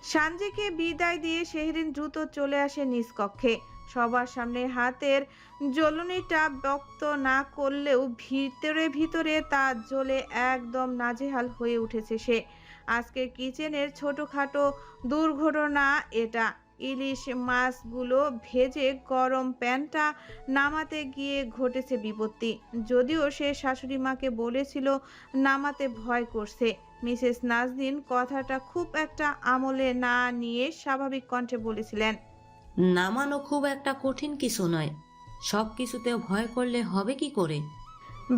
সানজিকে বিদায় দিয়ে শেহরিন দ্রুত চলে আসে নিজ কক্ষে। সবার সামনে হাতের জ্বলুনিটা ব্যক্ত না করলেও ভিতরে ভিতরে তা জ্বলে একদম নাজেহাল হয়ে উঠেছে সে। আজকে কিচেনের ছোটখাটো দুর্ঘটনা এটা। ইলিশ মাছগুলো ভেজে গরম প্যানটা নামাতে গিয়ে ঘটেছে বিপত্তি। যদিও সে শাশুড়ি মাকে বলেছিল নামাতে ভয় করছে, মিসেস নাজনীন কথাটা খুব একটা আমলে না নিয়ে স্বাভাবিক কণ্ঠে বলেছিলেন, নামানো খুব একটা কঠিন কিছু নয়, সব কিছুতেও ভয় করলে হবে কি করে?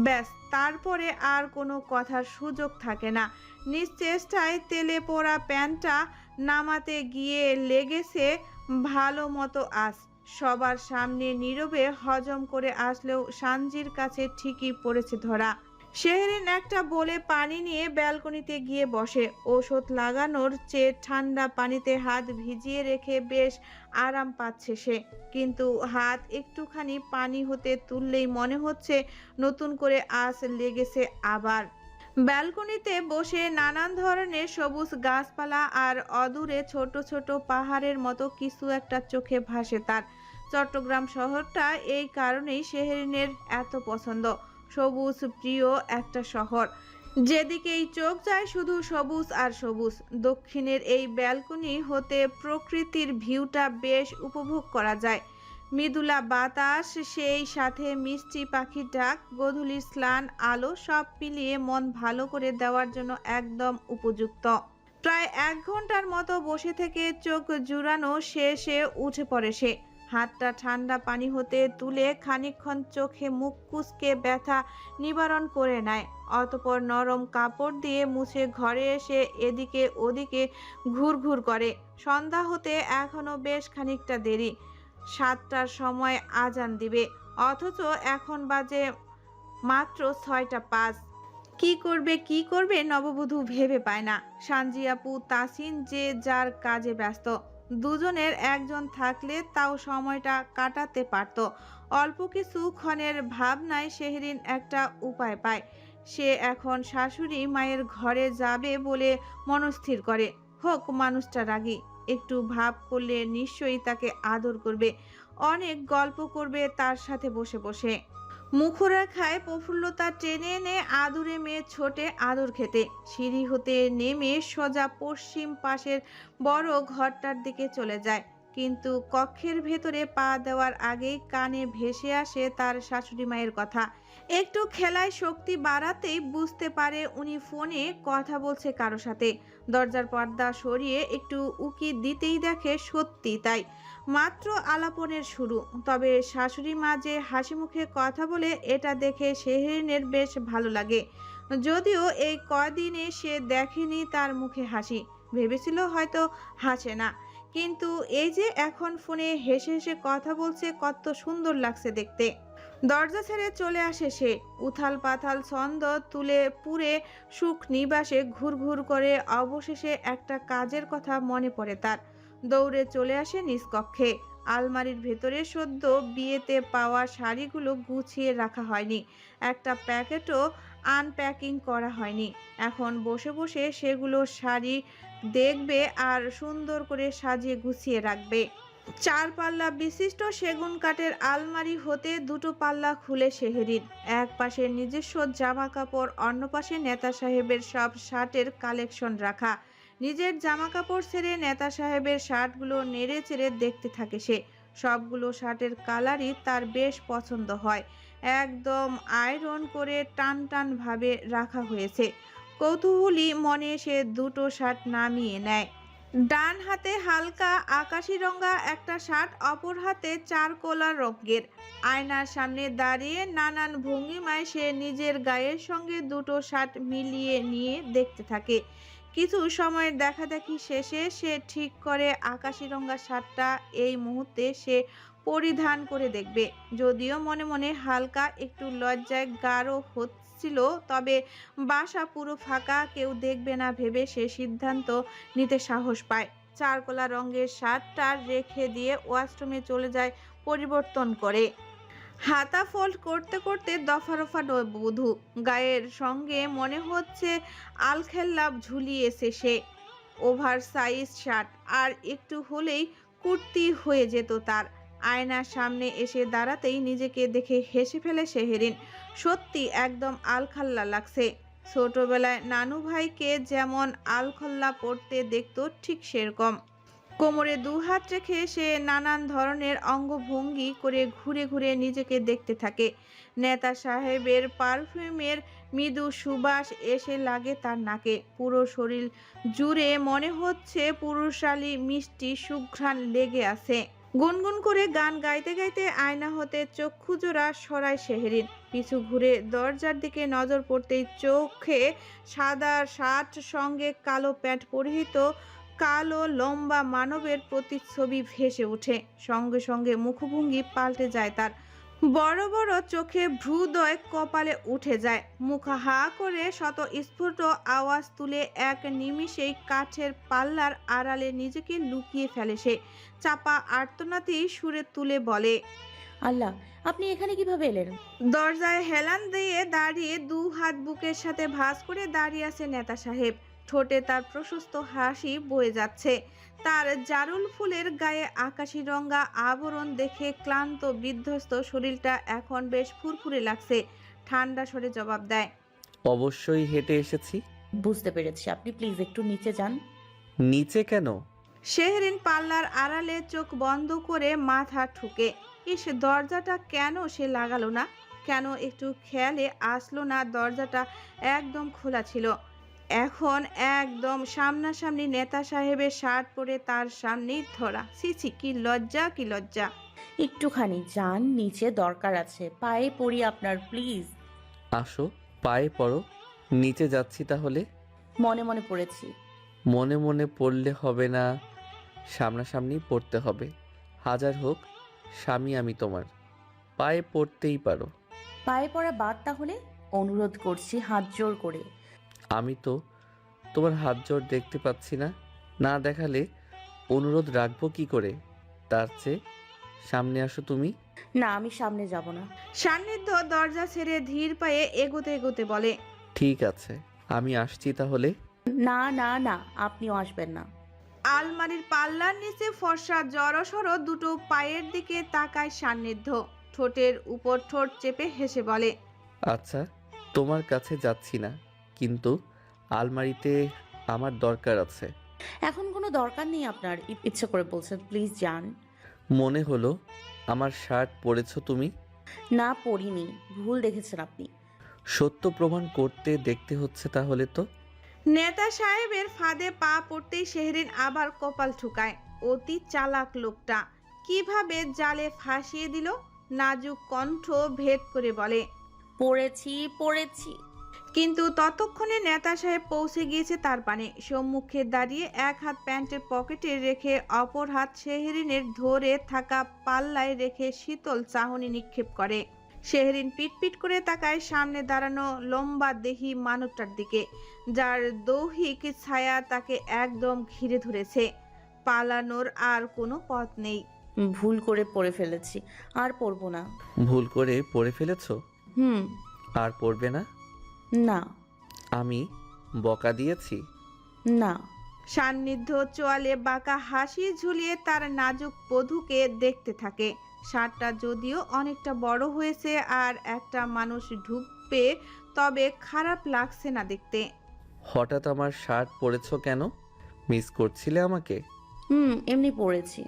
ব্যাস তারপরে আর কোনো কথার সুযোগ থাকে না। নিজ চেষ্টায় তেলে পোড়া প্যানটা নামাতে গিয়ে লেগেছে ভালো মতো আঁচ। সবার সামনে নীরবে হজম করে আসলেও সানজির কাছে ঠিকই পড়েছে ধরা। শেহরিন একটা বলে পানি নিয়ে ব্যালকনিতে গিয়ে বসে। ওষুধ লাগানোর চেয়ে ঠান্ডা পানিতে হাত ভিজিয়ে রেখে বেশ আরাম পাচ্ছে সে। কিন্তু হাত একটুখানি পানি হতে তুললেই মনে হচ্ছে নতুন করে আঁচ লেগেছে আবার। ব্যালকনিতে বসে নানান ধরনের সবুজ গাছপালা আর অদূরে ছোট ছোট পাহাড়ের মতো কিছু একটা চোখে ভাসে তার। চট্টগ্রাম শহরটা এই কারণেই শেহরিনের এত পছন্দ। সবুজ প্রিয় একটা শহর, যেদিকেই চোখ যায় শুধু সবুজ আর সবুজ। দক্ষিণের এই ব্যালকনি হতে প্রকৃতির ভিউটা বেশ উপভোগ করা যায়। মৃদুলা বাতাস, সেই সাথে মিষ্টি পাখির ডাক, গোধূলির স্নান আলো, সব মিলিয়ে মন ভালো করে দেওয়ার জন্য একদম উপযুক্ত। প্রায় 1 ঘন্টার মতো বসে থেকে চোখ জুড়ানো শেষে উঠে পড়ে সে। হাতটা ঠান্ডা পানি হতে তুলে খানিকক্ষণ চোখে মুখ কুঁচকে ব্যথা নিবারণ করে নেয়। অতঃপর নরম কাপড় দিয়ে মুছে ঘরে এসে এদিকে ওদিকে ঘুরঘুর করে। সন্ধ্যা হতে এখনো বেশ খানিকটা দেরি। 7টার সময় আজান দিবে, অথচ এখন বাজে মাত্র 6টা 5। কি করবে নববধূ ভেবে পায় না। সানজি আপু, তাসিন যে যার কাজে ব্যস্ত। দুজনের একজন থাকলে তাও সময়টা কাটাতে পারত। অল্প কিছু ক্ষণের ভাবনায় শেহরিন একটা উপায় পায়। সে এখন শাশুড়ি মায়ের ঘরে যাবে বলে মনস্থির করে। হোক মানুষটা রাগী, একটু ভাব করলে নিশ্চয়ই তাকে আদর করবে, অনেক গল্প করবে তার সাথে বসে বসে। মুখরেখায় প্রফুল্লতা টেনে এনে আদুরে মেয়ে ছোটে আদর খেতে। সিঁড়ি হতে নেমে সোজা পশ্চিম পাশের বড় ঘরটার দিকে চলে যায়। কিন্তু কক্ষের ভেতরে পা দেওয়ার আগেই কানে ভেসে আসে তার শাশুড়ি মায়ের কথা। একটু খেলায় শক্তি বাড়াতেই বুঝতে পারে উনি ফোনে কথা বলছে কারো সাথে। দরজার পর্দা সরিয়ে একটু উকি দিতেই দেখে সত্যি তাই, মাত্র আলাপনের শুরু। তবে শাশুড়ি মা যে হাসি মুখে কথা বলে এটা দেখে শেহরিনের বেশ ভালো লাগে। যদিও এই কদিনে সে দেখেনি তার মুখে হাসি, ভেবেছিল হয়তো হাসে না। কিন্তু এই যে এখন ফোনে হেসে হেসে কথা বলছে, কত সুন্দর লাগছে দেখতে। দরজা ছেড়ে চলে আসে সে। উথাল পাথাল ছন্দ তুলে পুরে সুখ নিবাসে ঘুরঘুর করে অবশেষে একটা কাজের কথা মনে পড়ে তার। দৌড়ে চলে আসে নিজ কক্ষে। আলমারির ভেতরে সদ্য বিয়েতে পাওয়া শাড়িগুলো গুছিয়ে রাখা হয়নি, একটা প্যাকেটও আনপ্যাকিং করা হয়নি। এখন বসে বসে সেগুলো শাড়ি দেখবে আর সুন্দর করে সাজিয়ে গুছিয়ে রাখবে। 4 পাল্লা বিশিষ্ট সেগুন কাঠের আলমারি হতে 2 পাল্লা খুলে শেহরিন। এক পাশে নিজস্ব জামা কাপড়, অন্য পাশে নেতা সাহেবের সব শার্টের কালেকশন রাখা। নিজের জামা কাপড় ছেড়ে নেতা সাহেবের শার্টগুলো নেড়ে চেড়ে দেখতে থাকে সে। সবগুলো শার্টের কালারই তার বেশ পছন্দ হয়। একদম আয়রন করে টান টান ভাবে রাখা হয়েছে। কৌতূহলী মনে সে 2টো শার্ট নামিয়ে নেয়। ডান হাতে হালকা আকাশি রঙা একটা শার্ট, অপর হাতে 4 কলা রঙের। আয়নার সামনে দাঁড়িয়ে নানান ভঙ্গিমায় সে নিজের গায়ের সঙ্গে 2টো শার্ট মিলিয়ে নিয়ে দেখতে থাকে। কিছু সময়ের দেখাদেখি শেষে সে ঠিক করে আকাশি রঙা শার্টটা এই মুহূর্তে সে পরিধান করে দেখবে। যদিও মনে মনে হালকা একটু লজ্জায় গাঢ় হচ্ছিল, তবে বাসা পুরো ফাঁকা, কেউ দেখবে না ভেবে সে সিদ্ধান্ত নিতে সাহস পায়। 4 কলা রঙের শার্টটা রেখে দিয়ে ওয়াশরুমে চলে যায় পরিবর্তন করে। হাতা ফোল্ড করতে করতে দফা রফা বধূ গায়ের সঙ্গে মনে হচ্ছে আলখেল্লা ঝুলিয়েছে সে। ওভার সাইজ শার্ট, আর একটু হলেই কুর্তি হয়ে যেত তার। আয়নার সামনে এসে দাঁড়াতেই নিজেকে দেখে হেসে ফেলে শেহরিন। সত্যি একদম আলখাল্লা লাগছে। ছোটবেলায় নানু ভাইকে যেমন আলখল্লা পড়তে দেখতো ঠিক সেরকম। কোমরে দুহাত রেখে সে নানান ধরনের অঙ্গভঙ্গি করে ঘুরে ঘুরে নিজেকে দেখতে থাকে। নেতা সাহেবের পারফিউমের মৃদু সুবাস এসে লাগে তার নাকে। পুরো শরীর জুড়ে মনে হচ্ছে পুরুষালী মিষ্টি সুঘ্রাণ লেগে আছে। গুনগুন করে গান গাইতে গাইতে আয়না হতে চক্ষুজোড়া সরায় শেহরিন। পিছু ঘুরে দরজার দিকে নজর পড়তেই চোখে সাদা শার্ট সঙ্গে কালো প্যান্ট পরিহিত কালো লম্বা মানবের প্রতিচ্ছবি ভেসে ওঠে। সঙ্গে সঙ্গে মুখভঙ্গি পাল্টে যায় তার। বড় বড় চোখে ভ্রুদয় কপালে উঠে যায়। মুখ হা করে স্বতঃস্ফুর্ত আওয়াজ তুলে এক নিমিষেই কাঠের পাল্লার আড়ালে নিজেকে লুকিয়ে ফেলে সে। চাপা আর্তনাদী সুরে তুলে বলে, আল্লাহ, আপনি এখানে কিভাবে এলেন? দরজায় হেলান দিয়ে দাঁড়িয়ে দু হাত বুকের সাথে ভাঁজ করে দাঁড়িয়ে আছে নেতা সাহেব। ঠোঁটে তার প্রশস্ত হাসি বয়ে যাচ্ছে। তার জারুল ফুলের গায়ে আকাশি রঙা আবরণ দেখে ক্লান্ত বিধ্বস্ত শরীরটা এখন বেশ ফুরফুরে লাগছে। ঠান্ডা স্বরে জবাব দেয়, অবশ্যই হেঁটে এসেছি। বুঝতে পেরেছি, আপনি প্লিজ একটু নিচে যান। নিচে কেন? শেহরিন পাল্লার আড়ালে চোখ বন্ধ করে মাথা ঠুকে। ইস, দরজাটা কেন সে লাগালো না? কেন একটু খেয়ালে আসলো না দরজাটা একদম খোলা ছিল? এখন একদম সামনাসামনি নেতা সাহেবের শার্ট পরে তার সামনেই ধরা। ছি, কি লজ্জা, কি লজ্জা। একটুখানি যান নিচে, দরকার আছে। পায়ে পড়ি আপনার, প্লিজ। আসো, পায়ে পড়ো। নিচে যাচ্ছি তাহলে। মনে মনে পড়েছি। মনে মনে পড়লে হবে না, সামনাসামনি পড়তে হবে। হাজার হোক স্বামী আমি তোমার, পায়ে পড়তেই পারো। পায়ে পড়া বাদ, তাহলে অনুরোধ করছি হাত জোর করে। আমি তো তোমার হাত জোর দেখতে পাচ্ছি না। না দেখালে অনুরোধ রাখবো কি করে? তার চেয়ে সামনে আসো তুমি। না, আমি সামনে যাব না। সান্নিধ্য দরজা ছেড়ে ধীর পায়ে এগোতে এগোতে বলে, ঠিক আছে, আমি আসছি তাহলে। না না না, আপনিও আসবেন না। আলমারির পাল্লার নিচে ফর্সা জড়সড় দুটো পায়ের দিকে তাকায় সান্নিধ্য। ঠোঁটের উপর ঠোঁট চেপে হেসে বলে, আচ্ছা, তোমার কাছে যাচ্ছি না, কিন্তু আলমারিতে আমার দরকার আছে। এখন কোনো দরকার নেই আপনার, ইচ্ছে করে বলছেন, প্লিজ যান। মনে হলো আমার শার্ট পরেছো তুমি। না, পড়িনি, ভুল দেখেছেন আপনি। সত্য প্রমাণ করতে দেখতে হচ্ছে তাহলে তো। নেতা সাহেবের ফাঁদে পা পড়তেই শেহরিন আবার কপাল ঠুকায়। অতি চালাক লোকটা, কিভাবে জালে ফাঁসিয়ে দিল। নাজুক কণ্ঠ ভেদ করে বলে, পড়েছি। কিন্তু ততক্ষণে নেতা সাহেব পৌঁছে গিয়েছে তার পানে। সম্মুখে দাঁড়িয়ে এক হাত প্যান্টের পকেটে রেখে অপর হাত শেহরিনের ধরে থাকা পাল্লায় রেখে শীতল চাহনি নিক্ষেপ করে। শেহরিন পিটপিট করে তাকায় সামনে দাঁড়ানো লম্বা দেহি মানবটার দিকে, যার দৈহিক ছায়া তাকে একদম ঘিরে ধরেছে। পালানোর আর কোনো পথ নেই। ভুল করে পড়ে ফেলেছি, আর পড়বো না। ভুল করে পড়ে ফেলেছো? হুম। আর পড়বে না? না। আমি বকা দিয়েছি? না। সান্নিধ্য চোয়ালে বাঁকা হাসি ঝুলিয়ে তার নাজুক বধূকে দেখতে থাকে। শার্টটা যদিও অনেকটা বড় হয়েছে আর একটা মানুষ ঢুকবে, তবে খারাপ লাগছে না দেখতে। হঠাৎ আমার শার্ট পরেছো কেন? মিস করছিলে আমাকে? এমনি পড়েছি।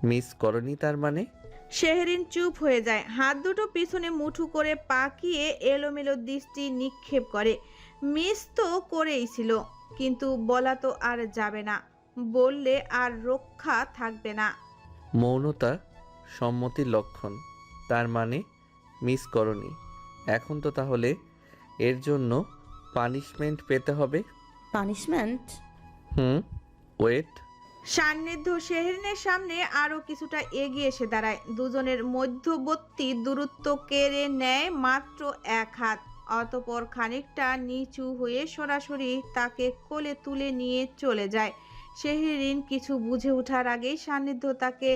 মিস করনি তার মানে? শেহরিন চুপ হয়ে যায়। হাত দুটো পিছনে মুঠো করে পাকিয়ে এলোমেলো দৃষ্টি নিক্ষেপ করে। মিস তো করেই ছিল, কিন্তু বলা তো আর যাবে না। বললে আর রক্ষা থাকবে না। মৌনতা সম্মতির লক্ষণ। তার মানে মিস করনি। এখন তো তাহলে এর জন্য পানিশমেন্ট পেতে হবে। পানিশমেন্ট? ওয়েট। সান্নিধ্য শেহরিনের সামনে আরো কিছুটা এগিয়ে এসে দাঁড়ায়। দুজনের মধ্যবর্তী দূরত্ব কেড়ে নেয় মাত্র এক হাত। অতঃপর খানিকটা নিচু হয়ে সরাসরি তাকে কোলে তুলে নিয়ে চলে যায়। শেহরিন কিছু বুঝে ওঠার আগেই সান্নিধ্য তাকে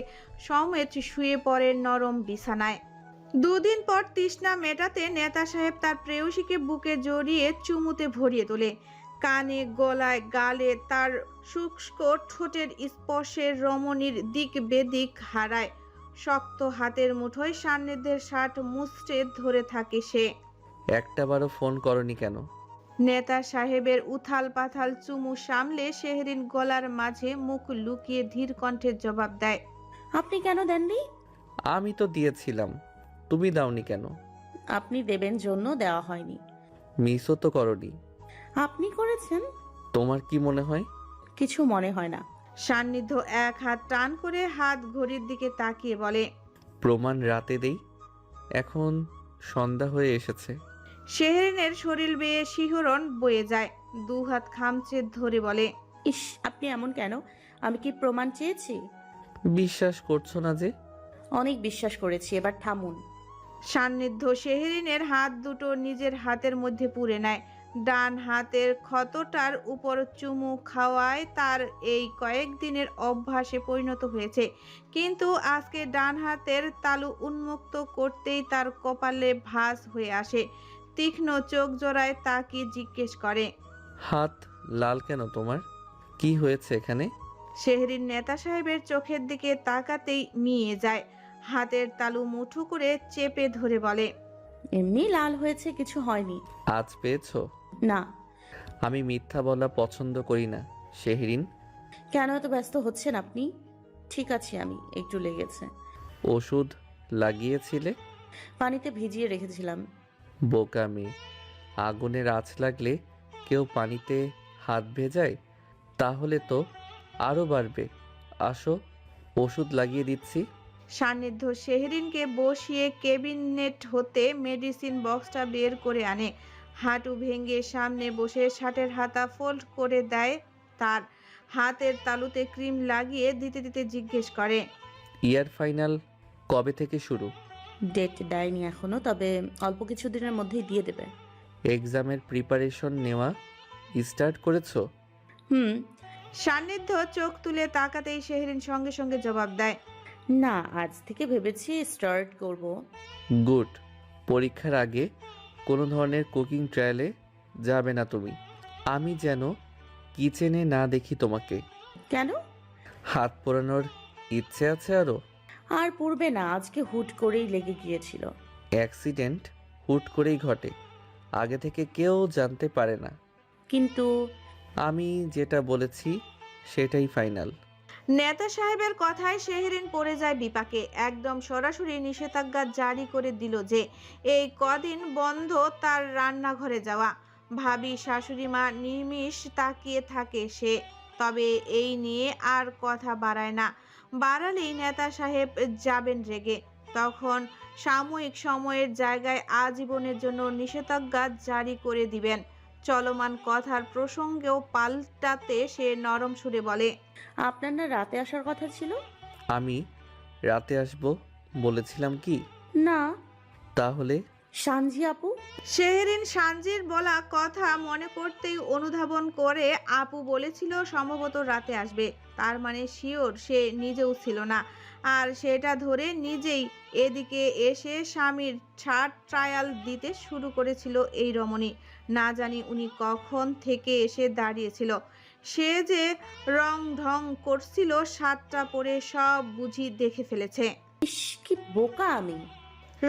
সমেত শুয়ে পড়ে নরম বিছানায়। দুদিন পর তৃষ্ণা মেটাতে নেতা সাহেব তার প্রেয়সীকে বুকে জড়িয়ে চুমুতে ভরিয়ে তোলে। কানে গলায় গালে তার শুষ্ক ঠোঁটের স্পর্শে রমণীর দিক বেদিক হারায়। শক্ত হাতের মুঠোয় সান্নিধ্যের শার্ট মুচড়ে ধরে থাকে সে। একটাবারও ফোন করনি কেন? নেতা সাহেবের উথাল পাথাল চুমু সামলে শেহরিন গলার মাঝে মুখ লুকিয়ে ধীর কণ্ঠে জবাব দেয়। আপনি কেন দেননি? আমি তো দিয়েছিলাম, তুমি দাওনি কেন? আপনি দেবেন জন্য দেওয়া হয়নি। মিসও তো করনি। আপনি করেছেন? তোমার কি মনে হয়? কিছু মনে হয় না। সান্নিধ্য এক হাত টান করে হাত ঘড়ির দিকে তাকিয়ে বলে। প্রমাণ রাতে দেই, এখন সন্ধ্যা হয়ে এসেছে। শেহরিনের শরীর বেয়ে শিহরণ বয়ে যায়। দু হাত খামচে ধরে বলে। ইস, আপনি এমন কেন? আমি কি প্রমাণ চেয়েছি? বিশ্বাস করছো না যে? অনেক বিশ্বাস করেছি, এবার থামুন। সান্নিধ্য শেহরিনের হাত দুটো নিজের হাতের মধ্যে পুরে নেয়। ডান হাতের ক্ষতটার উপর চুমু খাওয়ায় তার এই কয়েকদিনের অভ্যাসে পরিণত হয়েছে, কিন্তু আজকে ডান হাতের তালু উন্মুক্ত করতেই তার কপালে ভাঁজ হয়ে আসে। তীক্ষ্ণ চোখ জোড়ায় তাকিয়ে জিজ্ঞেস করে। হাত লাল কেন তোমার? কি হয়েছে এখানে? শেহরিন নেতা সাহেবের চোখের দিকে তাকাতেই মিয়ে যায়। হাতের তালু মুঠো করে চেপে ধরে বলে। এমনি লাল হয়েছে, কিছু হয়নি। আজ পেয়েছো? না। আমি মিথ্যা বলা পছন্দ করি না শেহরিন। কেন এত ব্যস্ত হচ্ছেন আপনি? ঠিক আছে, আমি একটু লেগেছে। ওষুধ লাগিয়েছিলে? পানিতে ভিজিয়ে রেখেছিলাম। বোকা মেয়ে, আগুনের আঁচ লাগলে কেউ পানিতে হাত ভেজায়? তাহলে তো আরো বাড়বে। আসো, ওষুধ লাগিয়ে দিচ্ছি। সান্নিধ্য শেহরিনকে বসিয়ে কেবিনেট হতে মেডিসিন বক্সটা বের করে আনে। হাঁটু ভেঙে সামনে বসে শার্টের হাতা ফোল্ড করে দেয়। তার হাতের তালুতে ক্রিম লাগিয়ে দিতে দিতে জিজ্ঞেস করে। ইয়ার ফাইনাল কবে থেকে শুরু? ডেট দেয়নি এখনো, তবে অল্প কিছু দিনের মধ্যেই দিয়ে দেবে। এক্সামের প্রিপারেশন নেওয়া স্টার্ট করেছো? হুম। সান্নিধ্য চোখ তুলে তাকাতেই শেহরিন সঙ্গে সঙ্গে জবাব দেয়। না, আজ থেকে ভেবেছি স্টার্ট করব। গুড। পরীক্ষার আগে কোনো ধরনের কুকিং ট্রায়ালে যাবে না তুমি। আমি যেন কিচেনে না দেখি তোমাকে। কেন? হাত পোড়ানোর ইচ্ছে আছে আরো? আর পড়বে না, আজকে হুট করেই লেগে গিয়েছিল। অ্যাক্সিডেন্ট হুট করেই ঘটে, আগে থেকে কেউ জানতে পারে না। কিন্তু আমি যেটা বলেছি সেটাই ফাইনাল। নেতা সাহেবের কথায় শেহরিন পড়ে যায় বিপাকে। একদম সরাসরি নিষেধাজ্ঞা জারি করে দিল যে এই কদিন বন্ধ তার রান্নাঘরে যাওয়া। ভাবি শাশুড়ি মা নির্মিষ তাকিয়ে থাকে সে, তবে এই নিয়ে আর কথা বাড়ায় না। বাড়ালেই নেতা সাহেব যাবেন রেগে। তখন সাময়িক সময়ের জায়গায় আজীবনের জন্য নিষেধাজ্ঞা জারি করে দিবেন। চলমান কথার প্রসঙ্গেও পাল্টাতে সে নরম সুরে বলে। আপনার না রাতে আসার কথা ছিল? আমি রাতে আসবো বলেছিলাম কি? না। তাহলে? সানজি আপু? শেহরিন সানজির বলা কথা মনে করতেই অনুধাবন করে আপু বলেছিল সম্ভবত রাতে আসবে। তার মানে শিওর সে নিজেও ছিল না। আর সেটা ধরে নিজেই এদিকে এসে স্বামীর শার্ট ট্রায়াল দিতে শুরু করেছিল এই রমণী। না জানি উনি কখন থেকে এসে দাঁড়িয়েছিল। সে যে রং ঢং করছিল শার্টটা পরে সব বুঝি দেখে ফেলেছে। ইস, কি বোকা আমি।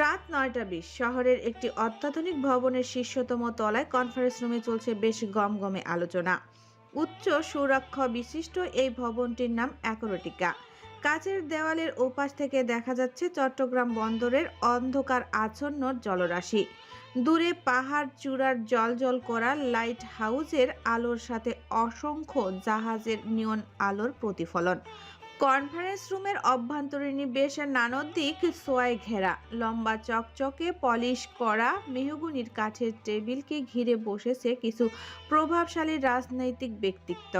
রাত 9:20 শহরের একটি অত্যাধুনিক ভবনের শীর্ষতম তলায় কনফারেন্স রুমে চলছে বেশ গমগমে আলোচনা। উচ্চ সুরক্ষা বিশিষ্ট এই ভবনটির নাম অ্যাকোয়াটিকা। কাচের দেওয়ালের ওপাশ থেকে দেখা যাচ্ছে চট্টগ্রাম বন্দরের অন্ধকার আচ্ছন্ন জলরাশি। দূরে পাহাড় চূড়ার জ্বলজ্বল করা লাইট হাউসের আলোর সাথে অসংখ্য জাহাজের নিয়ন আলোর প্রতিফলন। কনফারেন্স রুমের অভ্যন্তরীণ বেশ নানদিক সোয়ায় ঘেরা। লম্বা চকচকে পলিশ করা মেহগনির কাঠের টেবিলকে ঘিরে বসেছে কিছু প্রভাবশালী রাজনৈতিক ব্যক্তিত্ব।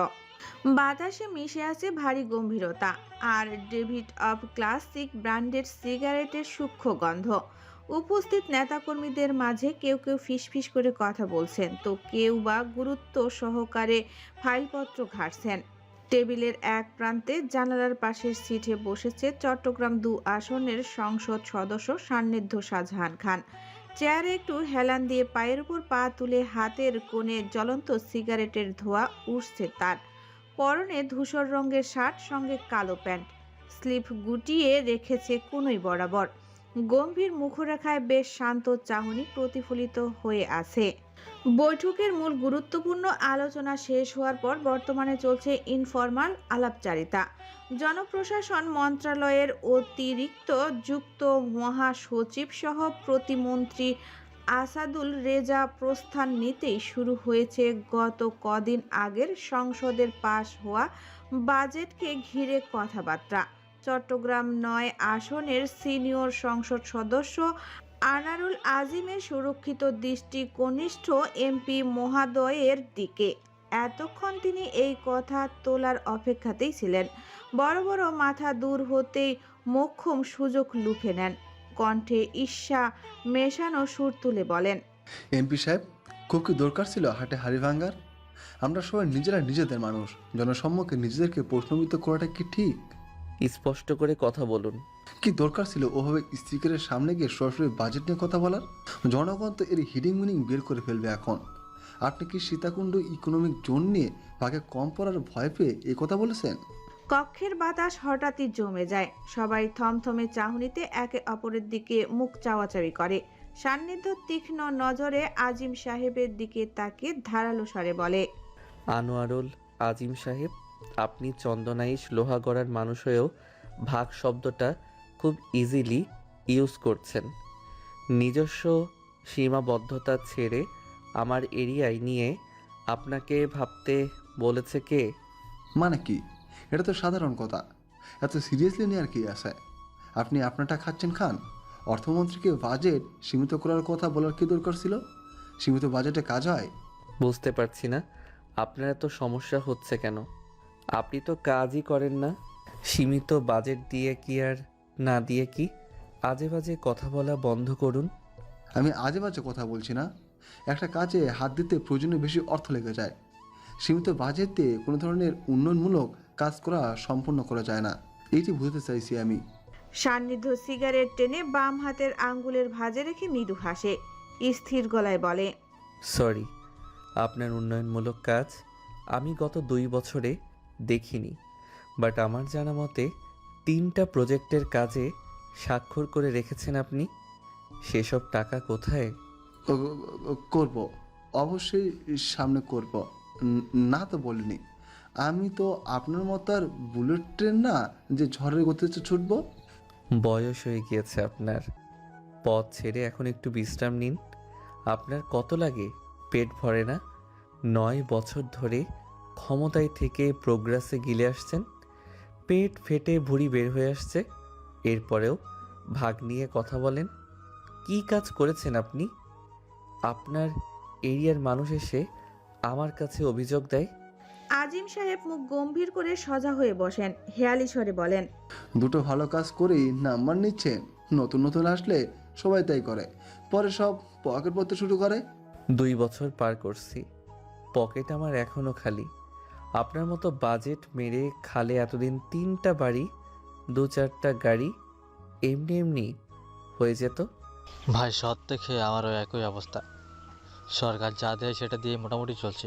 বাতাসে মিশে আছে ভারী গম্ভীরতা আর ডেভিড অফ ক্লাসিক ব্র্যান্ডের সিগারেটের সূক্ষ্ম গন্ধ। উপস্থিত নেতাকর্মীদের মাঝে কেউ কেউ ফিসফিস করে কথা বলছেন, তো কেউ বা গুরুত্ব সহকারে ফাইলপত্র ঘাঁটছেন। টেবিলের এক প্রান্তে জানালার পাশের সিটে বসেছে চট্টগ্রাম 2 আসনের সংসদ সদস্য সান্নিধ্য শাহজাহান খান। চেয়ারে একটু হেলান দিয়ে পায়ের উপর পা তুলে হাতের কোণে জ্বলন্ত সিগারেটের ধোঁয়া উঠছে তার। পরনে ধূসর রঙের শার্ট, সঙ্গে কালো প্যান্ট, স্লিভ গুটিয়ে রেখেছে কোনই বরাবর। গম্ভীর মুখরেখায় বেশ শান্ত চাহনি প্রতিফলিত হয়ে আছে। বৈঠকের মূল গুরুত্বপূর্ণ আলোচনা শেষ হওয়ার পর বর্তমানে চলছে ইনফরমাল আলাপচারিতা। জনপ্রশাসন মন্ত্রণালয়ের অতিরিক্ত যুক্ত মহাসচিব সহ প্রতিমন্ত্রী আসাদুল রেজা প্রস্থান নিতেই শুরু হয়েছে গত কদিন আগের সংসদের পাশ হওয়া বাজেটকে ঘিরে কথাবার্তা। চট্টগ্রাম ৯ আসনের সিনিয়র সংসদ সদস্য আনারুল আজিমের সুরক্ষিত দৃষ্টি কনিষ্ঠ এমপি মহোদয়ের দিকে। এতক্ষণ তিনি এই কথা তোলার অপেক্ষাতেই ছিলেন। বড় বড় মাথা দূর হতেই মোক্ষম সুযোগ লুফে নেন। কণ্ঠে ঈর্ষা মেশানো সুর তুলে বলেন, এমপি সাহেব, খুব কি দরকার ছিল হাটে হাড়ি ভাঙ্গার? আমরা সবাই নিজেরা নিজেদের মানুষ, জনসম্মুখে নিজেদেরকে প্রশ্নবিদ্ধ করাটা কি ঠিক? স্পষ্ট করে কথা বলুন। কি দরকার ছিল ওভাবে স্পিকারের সামনে গিয়ে সরাসরি বাজেট নিয়ে কথা বলার? জনগণ তো এর হিডিং মিনিং বের করে ফেলবে এখন। আপনি কি সীতাকুণ্ড ইকোনমিক জোন নিয়ে ভাগে কম পড়ার ভয় পেয়ে এই কথা বলেছেন? কক্ষের বাতাস হঠাৎই জমে যায়। সবাই থমথমে চাহনিতে একে অপরের দিকে মুখ চাওয়াচাওয়ি করে। সান্নিধ্য তীক্ষ্ণ নজরে আজিম সাহেবের দিকে তাকিয়ে ধারালো স্বরে বলে, আনোয়ারুল আজিম সাহেব, আপনি চন্দনাইশ লোহাগড়ার মানুষ হয়েও ভাগ শব্দটা খুব ইজিলি ইউজ করছেন। নিজস্ব সীমাবদ্ধতা ছেড়ে আমার এরিয়ায় নিয়ে আপনাকে ভাবতে বলেছে কে? মানে কি? এটা তো সাধারণ কথা, এত সিরিয়াসলি নেওয়ার কি আছে? আপনি আপনারটা খাচ্ছেন খান। অর্থমন্ত্রীকে বাজেট সীমিত করার কথা বলার কি দরকার ছিল? সীমিত বাজেটে কাজ হয়? বুঝতে পারছি না আপনার এত সমস্যা হচ্ছে কেন। আপনি তো কাজই করেন না। সীমিত বাজেট দিয়ে কি আর না দিয়ে কি? আজে বাজে কথা বলা বন্ধ করুন। আমি আজে বাজে কথা বলছি না। একটা কাজে হাত দিতে প্রয়োজনীয় বেশি অর্থ লেগে যায়। সীমিত বাজেটে কোনো ধরনের উন্নয়নমূলক কাজ করা সম্পূর্ণ করা যায় না, এইটি বুঝতে চাইছি আমি। সান্নিধ্য সিগারেট টেনে বাম হাতের আঙ্গুলের ভাঁজে রেখে মৃদু হাসে। স্থির গলায় বলে, সরি, আপনার উন্নয়নমূলক কাজ আমি গত 2 বছরে দেখিনি, বাট আমার জানা মতে 3টা প্রজেক্টের কাজে স্বাক্ষর করে রেখেছেন আপনি। সেসব টাকা কোথায়? করব, অবশ্যই সামনে করব। না তো বলিনি। আমি তো আপনার মতো আর বুলেট ট্রেন না যে ঝড়ের গতিতে ছুটবো। বয়স হয়ে গিয়েছে আপনার, পথ ছেড়ে এখন একটু বিশ্রাম নিন। আপনার কত লাগে? পেট ভরে না? 9 বছর ধরে ক্ষমতায় থেকে প্রোগ্রেসে গিলে আসছেন, পেট ফেটে ভুঁড়ি বের হয়ে আসছে, এরপরেও ভাগ নিয়ে কথা বলেন। কি কাজ করেছেন আপনি? আপনার এরিয়ার মানুষ এসে আমার কাছে অভিযোগ দেয়। আজিম সাহেব মুখ গম্ভীর করে সোজা হয়ে বসেন। হেয়ালি স্বরে বলেন, দুটো ভালো কাজ করেই নাম্বার নিচ্ছেন। নতুন নতুন আসলে সবাই তাই করে, পরে সব পকেট পড়তে শুরু করে। 2 বছর পার করছি, পকেট আমার এখনো খালি। আপনার মতো বাজেট মেরে খালে এতদিন 3টা বাড়ি, 2-4টা গাড়ি এমনি এমনি হয়ে যেত। ভাই, সৎ থেকে আমারও একই অবস্থা। সরকার যা দেয় সেটা দিয়ে মোটামুটি চলছে।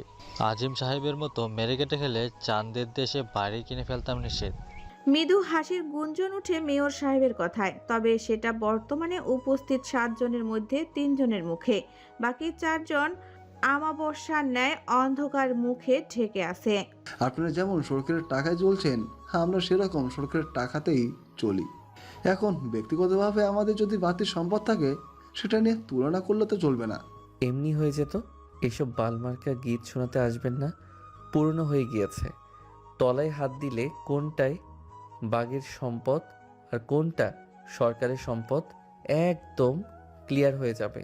আজিম সাহেবের মতো মেরে কেটে খেলে চাঁদের দেশে বাড়ি কিনে ফেলতাম নিষেধ। মৃদু হাসির গুঞ্জন উঠে মেয়র সাহেবের কথায়। তবে সেটা বর্তমানে উপস্থিত 7 জনের মধ্যে 3 জনের মুখে। বাকি 4 জন আমাবস্যার ন্যায় অন্ধকার মুখে ঢেকে আছে। আপনারা যেমন সরকারের টাকায় চলছেন, আমরা সেরকম সরকারের টাকাতেই চলি। এখন ব্যক্তিগতভাবে আমাদের যদি বাড়তি সম্পদ থাকে, সেটা নিয়ে তুলনা করলে তো চলবে না। এমনি হয়ে যেত। এসব বালমার্কা গীত শোনাতে আসবেন না, পুরনো হয়ে গিয়েছে। তলায় হাত দিলে কোনটায় বাঘের সম্পদ আর কোনটা সরকারের সম্পদ একদম ক্লিয়ার হয়ে যাবে।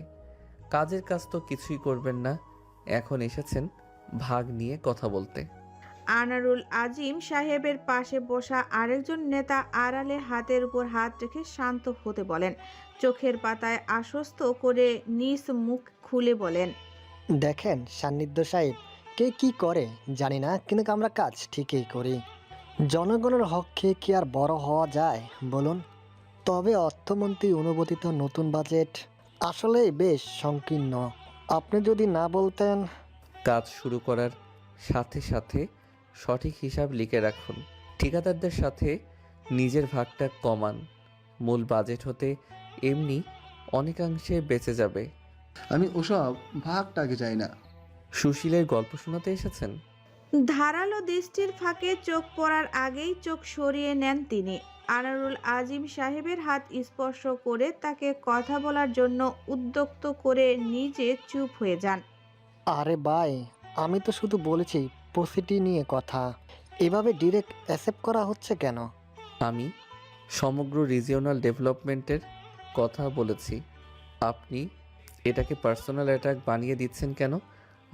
কাজের কাজ তো কিছুই করবেন না, এখন এসেছেন ভাগ নিয়ে কথা বলতে। আনারুল আজিম সাহেবের পাশে বসা আরেকজন নেতা আড়ালে হাতের উপর হাত রেখে শান্ত হতে বলেন। চোখের পাতায় আশ্বস্ত করে নিজ মুখ খুলে বলেন, দেখেন সান্নিধ্য সাহেব, কে কি করে জানি না, কিন্তু আমরা কাজ ঠিকই করি। জনগণের হক খেয়ে কি আর বড় হওয়া যায় বলুন? তবে অর্থমন্ত্রী অনুমোদিত নতুন বাজেট আসলেই বেশ সংকীর্ণ। আপনি যদি না বলতেন। কাজ শুরু করার সাথে সাথে সঠিক হিসাব লিখে রাখুন। ঠিকাদারদের সাথে নিজের ভাগটা কমান। মূল বাজেট হতে এমনি অনেকাংশে বেঁচে যাবে। আমি ওসব ভাগটাকে চাই না। সুশীলের গল্প শোনাতে এসেছেন? ধারালো দৃষ্টির ফাঁকে চোখ পড়ার আগেই চোখ সরিয়ে নেন তিনি। আনারুল আজিম সাহেবের হাত স্পর্শ করে তাকে কথা বলার জন্য উদ্যক্ত করে নিজে চুপ হয়ে যান। আরে ভাই, আমি তো শুধু বলেছি পসিটি নিয়ে কথা। এভাবে ডিরেক্ট অ্যাকসেপ্ট করা হচ্ছে কেন? আমি সমগ্র রিজিওনাল ডেভেলপমেন্টের কথা বলেছি। আপনি এটাকে পার্সোনাল অ্যাটাক বানিয়ে দিচ্ছেন কেন?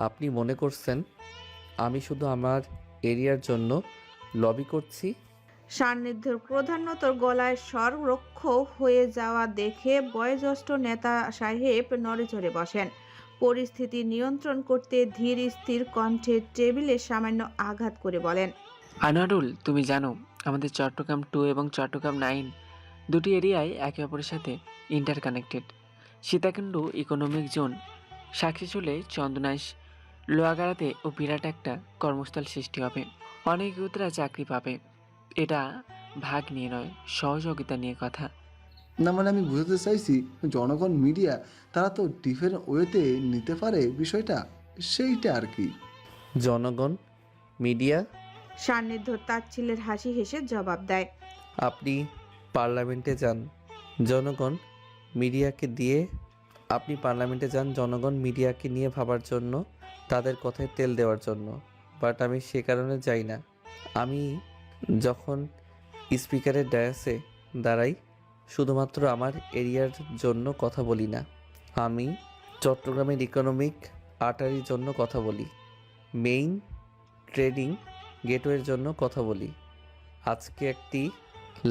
আপনি মনে করছেন আমি শুধু আমার এরিয়ার জন্য লবি করছি? সান্নিধ্যর প্রধানতর গলায় স্বর রক্ষ হয়ে যাওয়া দেখে বয়োজ্যেষ্ঠ নেতা সাহেব নড়েচড়ে বসেন। পরিস্থিতি নিয়ন্ত্রণ করতে ধীর স্থির কণ্ঠে টেবিলে সামান্য আঘাত করে বলেন, আনোয়ারুল, তুমি জানো আমাদের চট্টগ্রাম 2 এবং চট্টগ্রাম 9 দুটি এরিয়ায় একে অপরের সাথে interconnected. Sitakunda economic zone success হলে চন্দনাইশ, লোয়াগাড়াতে ও বিরাট একটা কর্মস্থল সৃষ্টি হবে। অনেক ইউথরা চাকরি পাবে। এটা ভাগ নিয়ে নয়, সহযোগিতা নিয়ে কথা। না মানে আমি বুঝতে চাইছি, জনগণ মিডিয়া তারা তো ডিফারেন্ট ওয়েতে নিতে পারে বিষয়টা, সেইটা আর কি। জনগণ মিডিয়া? সান্নিধ্য তাচ্ছিল্যের হাসি হেসে জবাব দেয়, আপনি পার্লামেন্টে যান জনগণ মিডিয়াকে নিয়ে ভাবার জন্য, তাদের কথায় তেল দেওয়ার জন্য। বাট আমি সে কারণে যাই না। আমি যখন স্পিকারের ডায়াসে দাঁড়াই শুধুমাত্র আমার এরিয়ার জন্য কথা বলি না। আমি চট্টগ্রামের ইকোনমিক আর্টারির জন্য কথা বলি, মেইন ট্রেডিং গেটওয়ের জন্য কথা বলি। আজকে একটি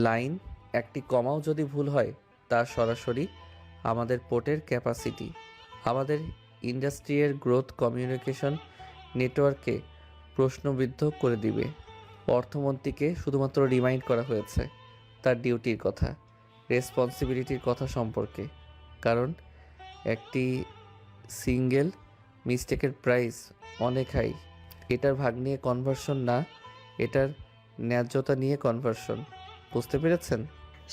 লাইন, একটি কমাও যদি ভুল হয় তা সরাসরি আমাদের পোর্টের ক্যাপাসিটি, আমাদের ইন্ডাস্ট্রিয়াল গ্রোথ, কমিউনিকেশন নেটওয়ার্কে প্রশ্নবিদ্ধ করে দিবে। অর্থমন্ত্রীকে শুধুমাত্র রিমাইন্ড করা হয়েছে তার ডিউটির কথা, রেসপন্সিবিলিটির কথা সম্পর্কে। কারণ একটি সিঙ্গেল মিস্টেকের প্রাইস অনেক হাই। এটার ভাগ নিয়ে কনভার্সন না, এটার ন্যায্যতা নিয়ে কনভার্সন। বুঝতে পেরেছেন?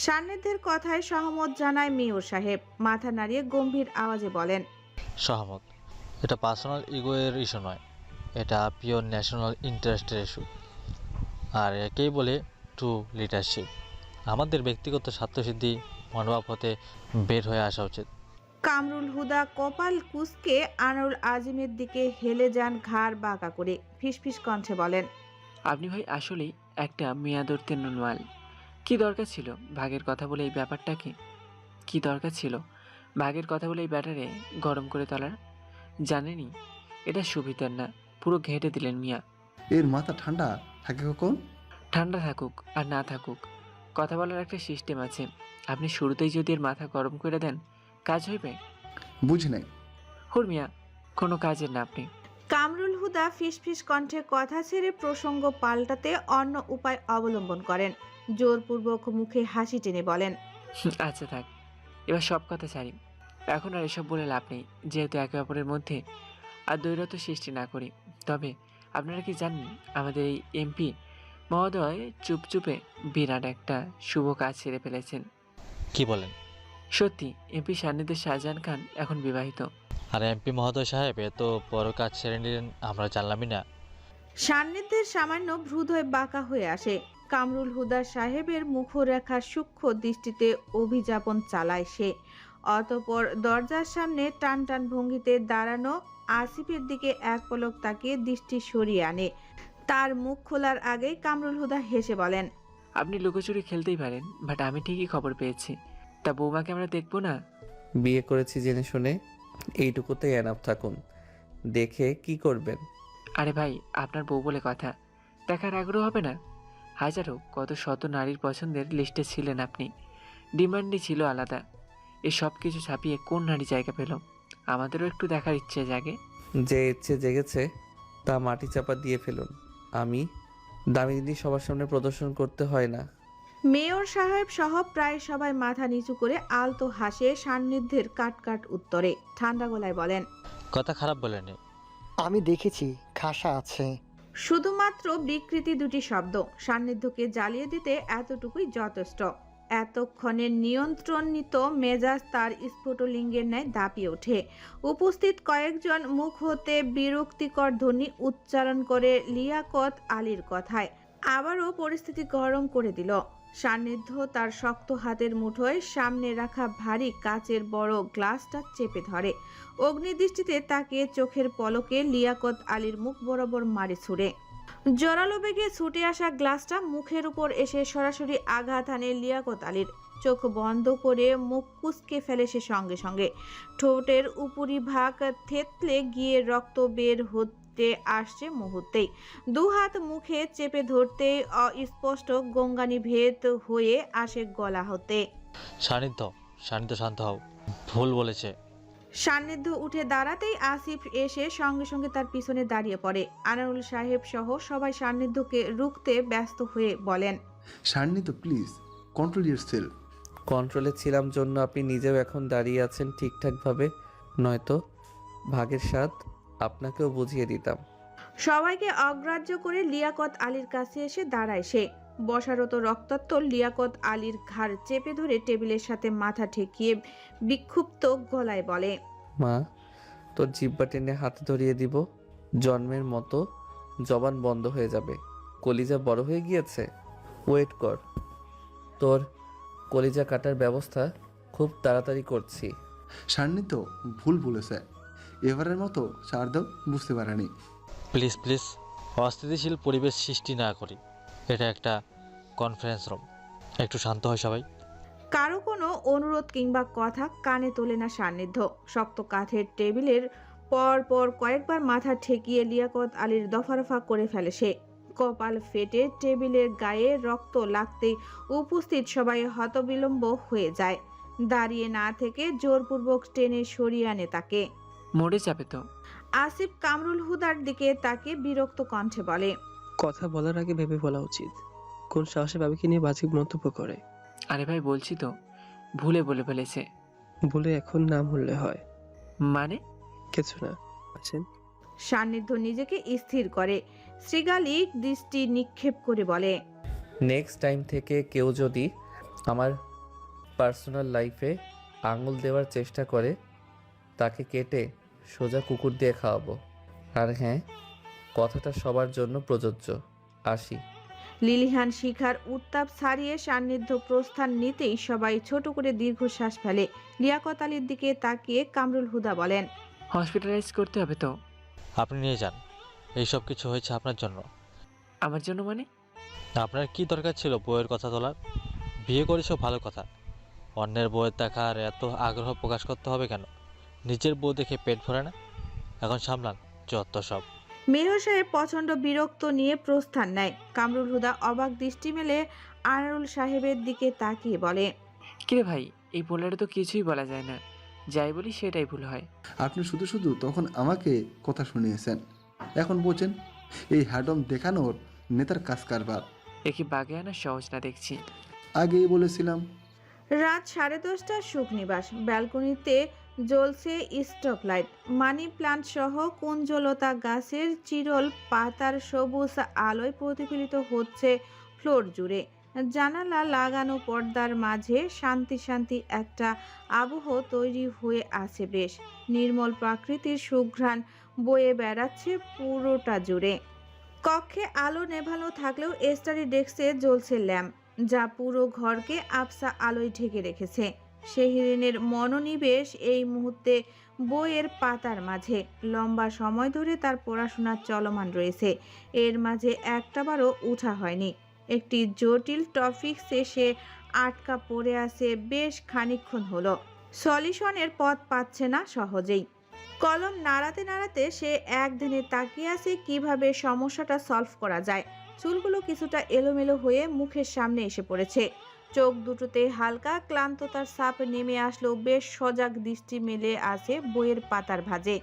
সান্নিধ্যের কথায় সহমত জানায় মেয়র সাহেব। মাথা নাড়িয়ে গম্ভীর আওয়াজে বলেন, সহমত। এটা পার্সোনাল ইগোয়ের ইস্যু নয়, এটা পিওর ন্যাশনাল ইন্টারেস্টের ইস্যু। আর একেই বলে ট্রু লিডারশিপ। আমাদের ব্যক্তিগত স্বার্থসিদ্ধি মনোভাব হতে বের হয়ে আসা উচিত। কামরুল হুদা কপাল কুঁচকে আনারুল আজিমের দিকে হেলে যান ঘাড় বাঁকা করে। ফিসফিস কণ্ঠে বলেন, আপনি ভাই আসলেই একটা মেয়াদর্তের নুনওয়াল। কি দরকার ছিল ভাগের কথা বলে এই ব্যাপারটাকে? কি দরকার ছিল ভাগের কথা বলে এই ব্যাটারে গরম করে তোলার? জানেনই এটা সুবিধার না, পুরো ঘেঁটে দিলেন মিয়া। এর মাথা ঠান্ডা থাকে কখন? ঠান্ডা থাকুক আর না থাকুক, কথা বলার একটা সিস্টেম আছে। আপনি শুরুতেই যদি এর মাথা গরম করে দেন, কাজ হইবে? বুঝি নাই। হুর মিয়া, কোনো কাজের না আপনি। কামরুল হুদা ফিসফিস কণ্ঠে কথা ছেড়ে প্রসঙ্গ পাল্টাতে অন্য উপায় অবলম্বন করেন। জোরপূর্বক মুখে হাসি টেনে বলেন, আচ্ছা থাক, এবার সব কথা ছাড়ি। এখন আর এসব বলে লাভ নেই, যেহেতু একে অপরের মধ্যে আর দ্বৈরথ সৃষ্টি না করি। তবে আপনারা কি জানেন আমাদের এই এমপি মহোদয় চুপচুপে বিরাট একটা শুভ কাজ সেরে ফেলেছেন? কি বলেন? সত্যি, এমপি সান্নিধ্যে শাহজাহান খান এখন বিবাহিত। আর এমপি মহোদয় সাহেব এত বড় কাজ সেরে নিলেন, আমরা জানলামই না। সান্নিধ্যের সামান্য ভ্রুধয় বাঁকা হয়ে আসে। কামরুল হুদা সাহেবের মুখরেখা সূক্ষ্ম দৃষ্টিতে অভিযাপন চালায় সে। অতঃপর দরজার সামনে টান টান ভঙ্গিতে দাঁড়ানো আসিফের দিকে এক পলক তাকিয়ে দৃষ্টি সরিয়ে আনে। তার মুখ খোলার আগেই কামরুল হুদা হেসে বলেন, আপনি লুকোচুরি খেলতেই পারেন, বাট আমি ঠিকই খবর পেয়েছি। তা বৌমাকে আমরা দেখবো না? বিয়ে করেছি জেনে শুনে, এইটুকুতেই এনাফ থাকুন। দেখে কি করবেন? আরে ভাই, আপনার বউ বলে কথা, দেখার আগ্রহ হবে না? হাজারো কত শত নারীর পছন্দের লিস্টে ছিলেন আপনি। ডিমান্ডই ছিল আলাদা। এই সব কিছু ছাপিয়ে কোন নারী জায়গা পেল? আমাদেরও একটু দেখার ইচ্ছে জাগে। যে ইচ্ছে জেগেছে তা মাটি চাপা দিয়ে ফেলুন। আমি দামি জিনিস সবার সামনে প্রদর্শন করতে হয় না। মেয়র সাহেব সহ প্রায় সবাই মাথা নিচু করে আলতো হাসে সান্নিধ্যের কাট উত্তরে ঠান্ডা গলায় বলেন, কথা খারাপ বলেনি। আমি দেখেছি খাসা আছে। শুধুমাত্র বিকৃতি দুটি শব্দ সান্নিধ্যকে জ্বালিয়ে দিতে এতটুকুই যথেষ্ট। এতক্ষণের নিয়ন্ত্রণিত মেজাজ তার স্ফুটলিঙ্গের ন্যায় দাপিয়ে ওঠে। উপস্থিত কয়েকজন মুখ হতে বিরক্তিকর ধ্বনি উচ্চারণ করে লিয়াকত আলীর কথায় আবারও পরিস্থিতি গরম করে দিল। সান্নিধ্য তার শক্ত হাতের মুঠোয় সামনে রাখা ভারী কাচের বড় গ্লাসটা চেপে ধরে। অগ্নিদৃষ্টিতে তাকিয়ে চোখের পলকে লিয়াকত আলীর মুখ বরাবর মারি ছুড়ে। জোরালো বেগে ছুটে আসা গ্লাসটা মুখের উপর এসে সরাসরি আঘাত হানে লিয়াকত আলীর। চোখ বন্ধ করে মুখ কুঁচকে ফেলে সে সঙ্গে সঙ্গে। ঠোঁটের উপরিভাগ থেতলে গিয়ে রক্ত বের হতে আসছে মুহূর্তেই। দুহাত মুখে চেপে ধরতেই অস্পষ্ট গঙ্গানি ভেদ হয়ে আসে গলা হতে। সান্নিধ্য শান্ত হও, ভুল বলেছে। সান্নিধ্য উঠে দাঁড়াতেই আসিফ এসে সঙ্গে সঙ্গে তার পিছনে দাঁড়িয়ে পড়ে। আনারুল সাহেব সহ সবাই সান্নিধ্যকে রুখতে ব্যস্ত হয়ে বলেন, সান্নিধ্য প্লিজ কন্ট্রোল ইউর সেলফ। কন্ট্রোলে ছিলাম জন্য আপনি নিজেও এখন দাঁড়িয়ে আছেন ঠিকঠাকভাবে, নয়তো ভাগের স্বাদ আপনাকেও বুঝিয়ে দিতাম। সবাইকে অগ্রাহ্য করে লিয়াকত আলীর কাছে এসে দাঁড়ায় সে। বসারত রক্তাক্ত লিয়াকত আলীর ঘাড় চেপে ধরে টেবিলের সাথে মাথা ঠেকিয়ে বিক্ষুব্ধ গলায় বলে, মা, তোর জিহ্বা টেনে হাতে ধরিয়ে দিব, জন্মের মতো জবান বন্ধ হয়ে যাবে। কলিজা বড় হয়ে গিয়েছে, ওয়েট কর, তোর কলিজা কাটার ব্যবস্থা খুব তাড়াতাড়ি করছি। সান্নিধ্য ভুল বলেছে, এবারের মতো ছাড় দাও, বুঝতে পারেনি। প্লিজ অস্থিতিশীল পরিবেশ সৃষ্টি না করি। এটা একটা কনফারেন্স রুম, একটু শান্ত হয় সবাই। কারো কোনো অনুরোধ কিংবা কথা কানে তোলে না সান্নিধ্য। শক্ত কাঠের টেবিলের পর পর কয়েকবার মাথা ঠেকিয়ে লিয়াকত আলীর দফারফা করে ফেলে সে। কপাল ফেটে টেবিলের গায়ে রক্ত লাগতেই উপস্থিত সবাই হতবিলম্ব হয়ে যায়। দাঁড়িয়ে না থেকে জোরপূর্বক টেনে সরিয়ে আনে তাকে। মোড়ে চাপে তো। আসিফ কামরুল হুদার দিকে তাকে বিরক্ত কণ্ঠে বলে, কথা বলার আগে ভেবে বলা উচিত। কোন সাহসে বাবাকে নিয়ে বাজে মন্তব্য করে? আরে ভাই বলছি তো, ভুলে বলে ফেলেছে। বলে এখন না বললে হয়? মানে? কিছু না, আছেন। সান্নিধ্য নিজেকে স্থির করে শ্রীগালিক দৃষ্টি নিক্ষেপ করে বলে, নেক্সট টাইম থেকে কেউ যদি আমার পার্সোনাল লাইফে আঙুল দেওয়ার চেষ্টা করে তাকে কেটে সোজা কুকুর দিয়ে খাওয়াবো। আর হ্যাঁ, কথাটা সবার জন্য প্রযোজ্য। আসি। লিলিহান শিখার উত্তাপ ছাড়িয়ে সান্নিধ্য প্রস্থান নিতেই সবাই ছোট করে দীর্ঘশ্বাস ফেলে। লিয়াকত আলীর দিকে তাকিয়ে কামরুল হুদা বলেন, হসপিটালাইজ করতে হবে তো। আপনি নিয়ে যান, এইসব কিছু হয়েছে আপনার জন্য। আমার জন্য মানে? আপনার কি দরকার ছিল বউয়ের কথা তোলার? বিয়ে করেছো ভালো কথা, অন্যের বউয়ের দেখার এত আগ্রহ প্রকাশ করতে হবে কেন? নিজের বউ দেখে পেট ভরে না? এখন সামলান যত সব। মেয়র সাহেব প্রচণ্ড বিরক্ত নিয়ে প্রস্থান নেয়। কামরুল হুদা অবাক দৃষ্টি মেলে আনারুল সাহেবের দিকে তাকিয়ে বলে, কিরে ভাই, এই পোলারে তো কিছুই বলা যায় না, যাই বলি সেটাই ভুল হয়। আপনি শুধু শুধু তখন আমাকে কথা শুনিয়েছেন, এখন বলছেন এই হ্যাডম দেখানোর নেতার কাজ কারবার। একে বাগে আনা সহজ না দেখছি। আগেই বলেছিলাম। রাত 10:30 সুখনিবাস। ব্যালকনিতে জ্বলছে স্টপ লাইট। মানি প্লান্ট সহ কুঞ্জলতা গাছের চিরল পাতার সবুজ আলোয় প্রতিফলিত হচ্ছে ফ্লোর জুড়ে। জানালা লাগানো পর্দার মাঝে শান্তি শান্তি একটা আবহ তৈরি হয়ে আছে বেশ। নির্মল প্রাকৃতির সুঘ্রাণ বয়ে বেড়াচ্ছে পুরোটা জুড়ে। কক্ষে আলো নেভানো থাকলেও স্টাডি ডেস্কে জ্বলছে ল্যাম্প, যা পুরো ঘরকে আবছা আলোয় ঢেকে রেখেছে। শেহরিনের মনোনিবেশ এই মুহূর্তে বইয়ের পাতার মাঝে। লম্বা সময় ধরে তার পড়াশোনা চলমান রয়েছে, এর মাঝে একটাবারও উঠা হয়নি। একটি জটিল টপিক শেষে আটকা পড়ে আছে বেশ খানিকক্ষণ হলো। সলিউশনের পথ পাচ্ছে না সহজেই। কলম নাড়াতে নাড়াতে সে একদিনে তাকিয়ে আছে কিভাবে সমস্যাটা সলভ করা যায়। চুলগুলো কিছুটা এলোমেলো হয়ে মুখের সামনে এসে পড়েছে। চোখ দুটোতে হালকা ক্লান্ততার ছাপ নেমে আসলেও বেশ সজাগ দৃষ্টি মেলে আছে বইয়ের পাতার ভাঁজে।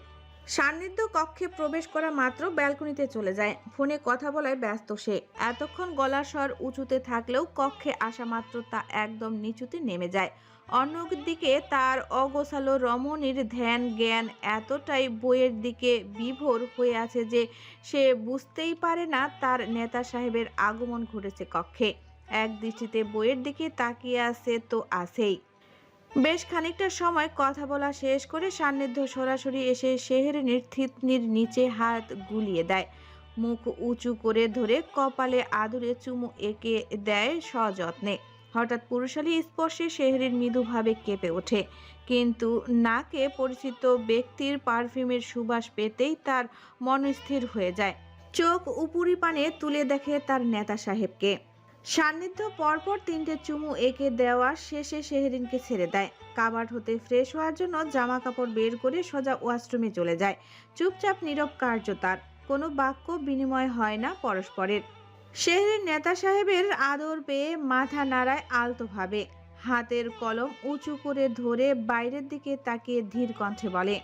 সান্নিধ্য কক্ষে প্রবেশ করা মাত্র ব্যালকনিতে চলে যায়। ফোনে কথা বলায় ব্যস্ত সে। এতক্ষণ গলার স্বর উঁচুতে থাকলেও কক্ষে আসা মাত্র তা একদম নিচুতে নেমে যায়। অন্যদিকে তার অগোছালো রমণীর ধ্যান জ্ঞান এতটাই বইয়ের দিকে বিভোর হয়ে আছে যে সে বুঝতেই পারে না তার নেতা সাহেবের আগমন ঘটেছে কক্ষে। এক দৃষ্টিতে বইয়ের দিকে তাকিয়ে আছে তো আছেই। বেশ খানিকটা সময় কথা বলা শেষ করে সান্নিধ্য সরাসরি এসে শেহরিনের থিতনির নিচে হাত গুলিয়ে দেয়। মুখ উঁচু করে ধরে কপালে আদুরে চুমু এঁকে দেয় সযত্নে। হঠাৎ পুরুষালী স্পর্শে শেহরিন মৃদুভাবে কেঁপে ওঠে, কিন্তু নাকে পরিচিত ব্যক্তির পারফিউমের সুবাস পেতেই তার মন স্থির হয়ে যায়। চোখ উপরি পানে তুলে দেখে তার নেতা সাহেবকে। সান্নিধ্য পরপর 3টে চুমু এঁকে দেওয়া শেষে শেহরিনকে ছেড়ে দেয়। কাবার্ড হতে ফ্রেশ হওয়ার জন্য জামা কাপড় বের করে সোজা ওয়াশরুমে চলে যায়। চুপচাপ নীরব কার্য তার, কোনো বাক্য বিনিময় হয় না পরস্পরের। শেহরিন নেতা সাহেবের আদর পেয়ে মাথা নাড়ায় আলতোভাবে, হাতের কলম উঁচু করে ধরে বাইরের দিকে তাকিয়ে ধীর কণ্ঠে বলে,